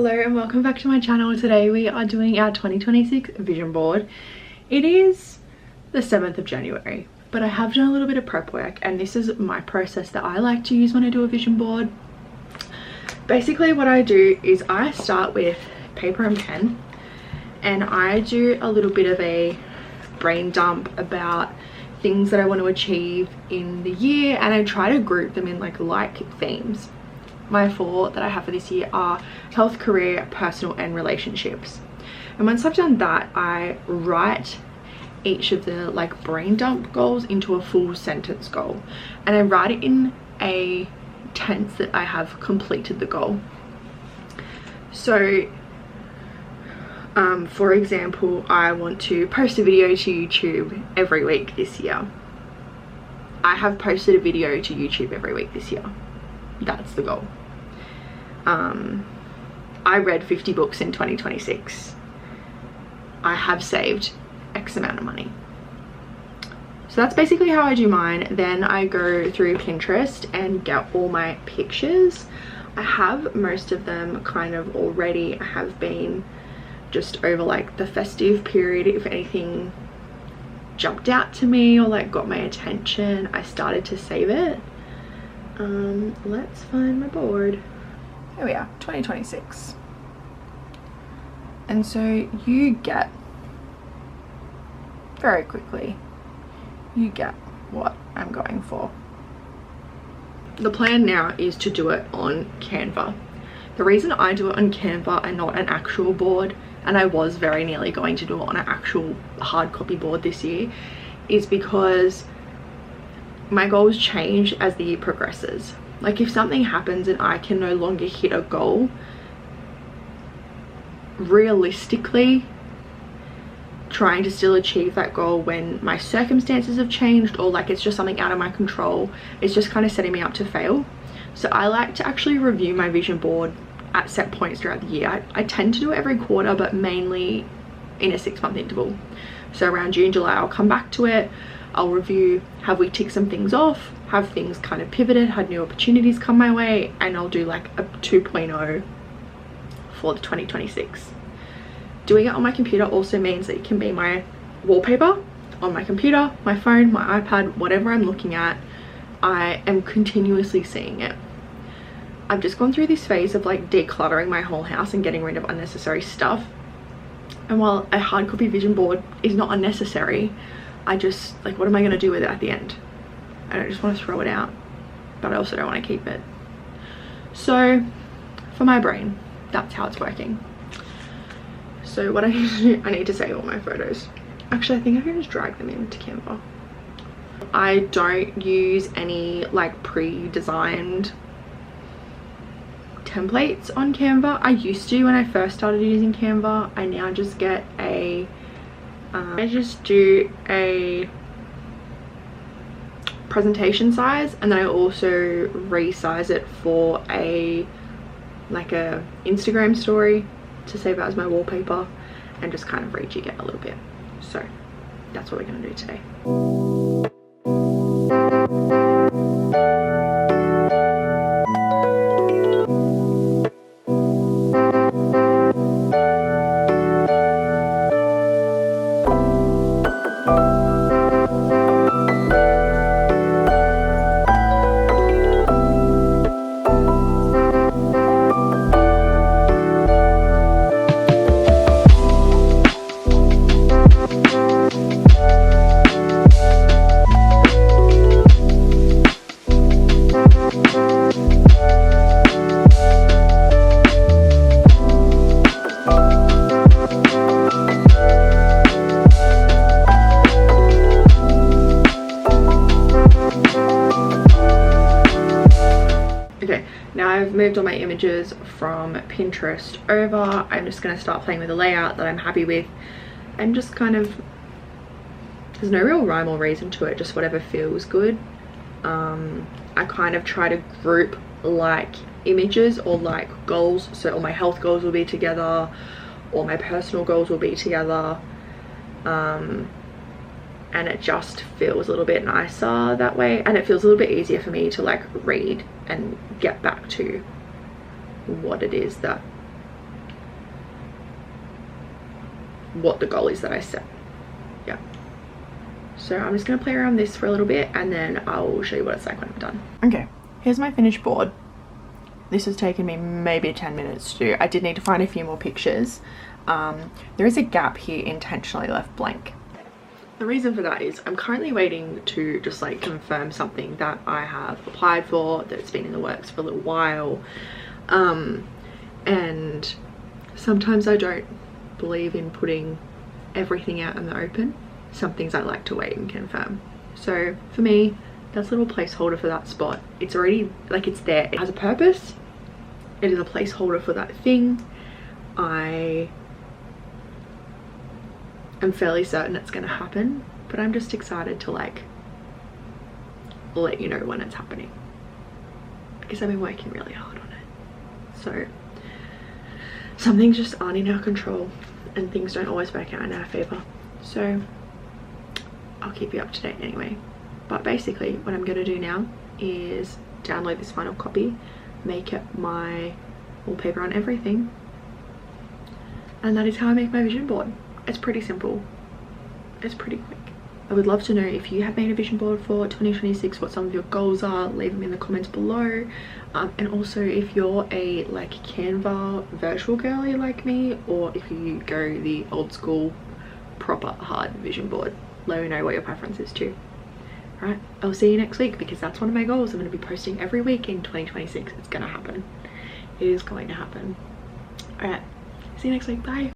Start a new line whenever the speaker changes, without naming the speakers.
Hello and welcome back to my channel. Today we are doing our 2026 vision board. It is the 7th of January, but I have done a little bit of prep work, and this is my process that I like to use when I do a vision board. Basically what I do is I start with paper and pen, and I do a little bit of a brain dump about things that I want to achieve in the year, and I try to group them in like themes. My 4 that I have for this year are health, career, personal and relationships. And once I've done that, I write each of the like brain dump goals into a full sentence goal, and I write it in a tense that I have completed the goal. So for example, I want to post a video to YouTube every week this year. I have posted a video to YouTube every week this year. That's the goal. I read 50 books in 2026. I have saved X amount of money. So that's basically how I do mine. Then I go through Pinterest and get all my pictures. I have most of them kind of already. I have been just over like the festive period. If anything jumped out to me or like got my attention, I started to save it. Let's find my board. Here we are, 2026. And so you get, very quickly, you get what I'm going for. The plan now is to do it on Canva. The reason I do it on Canva and not an actual board, and I was very nearly going to do it on an actual hard copy board this year, is because my goals change as the year progresses. Like if something happens and I can no longer hit a goal, realistically trying to still achieve that goal when my circumstances have changed, or like it's just something out of my control, it's just kind of setting me up to fail. So I like to actually review my vision board at set points throughout the year. I tend to do it every quarter, but mainly in a 6-month interval. So around June, July, I'll come back to it. I'll review, have we ticked some things off, have things kind of pivoted, had new opportunities come my way, and I'll do like a 2.0 for the 2026. Doing it on my computer also means that it can be my wallpaper on my computer, my phone, my iPad, whatever I'm looking at. I am continuously seeing it. I've just gone through this phase of like decluttering my whole house and getting rid of unnecessary stuff. And while a hard copy vision board is not unnecessary, I just like, what am I going to do with it at the end? I don't just want to throw it out, but I also don't want to keep it. So for my brain, that's how it's working. So what I need to do, I need to save all my photos. Actually, I think I can just drag them into Canva. I don't use any like pre-designed templates on Canva. I used to when I first started using Canva. I now just get a I just do a presentation size, and then I also resize it for a Instagram story to save it as my wallpaper, and just kind of rejig it a little bit. So that's what we're going to do today. I've moved all my images from Pinterest over. I'm just going to start playing with a layout that I'm happy with, and just kind of, there's no real rhyme or reason to it, just whatever feels good. I kind of try to group like images or like goals, so all my health goals will be together, all my personal goals will be together, and it just feels a little bit nicer that way, and it feels a little bit easier for me to like read and get back to what it is that what the goal is that I set. Yeah, so I'm just gonna play around this for a little bit and then I'll show you what it's like when I'm done. Okay, here's my finished board. This has taken me maybe 10 minutes to do. I did need to find a few more pictures. There is a gap here intentionally left blank. The reason for that is I'm currently waiting to just like confirm something that I have applied for, that's been in the works for a little while. And sometimes I don't believe in putting everything out in the open. Some things I like to wait and confirm. So for me, that's a little placeholder for that spot. It's already, like, it's there. It has a purpose. It is a placeholder for that thing. I am fairly certain it's gonna happen, but I'm just excited to like let you know when it's happening, because I've been working really hard on it. So some things just aren't in our control and things don't always work out in our favor. So I'll keep you up to date anyway. But basically what I'm gonna do now is download this final copy, make it my wallpaper on everything, and that is how I make my vision board. It's pretty simple, it's pretty quick. I would love to know if you have made a vision board for 2026, what some of your goals are. Leave them in the comments below. And also if you're a like Canva virtual girly like me, or if you go the old school proper hard vision board, let me know what your preference is too. Alright, I'll see you next week, because that's one of my goals. I'm going to be posting every week in 2026. It's going to happen. It is going to happen. Alright, see you next week. Bye.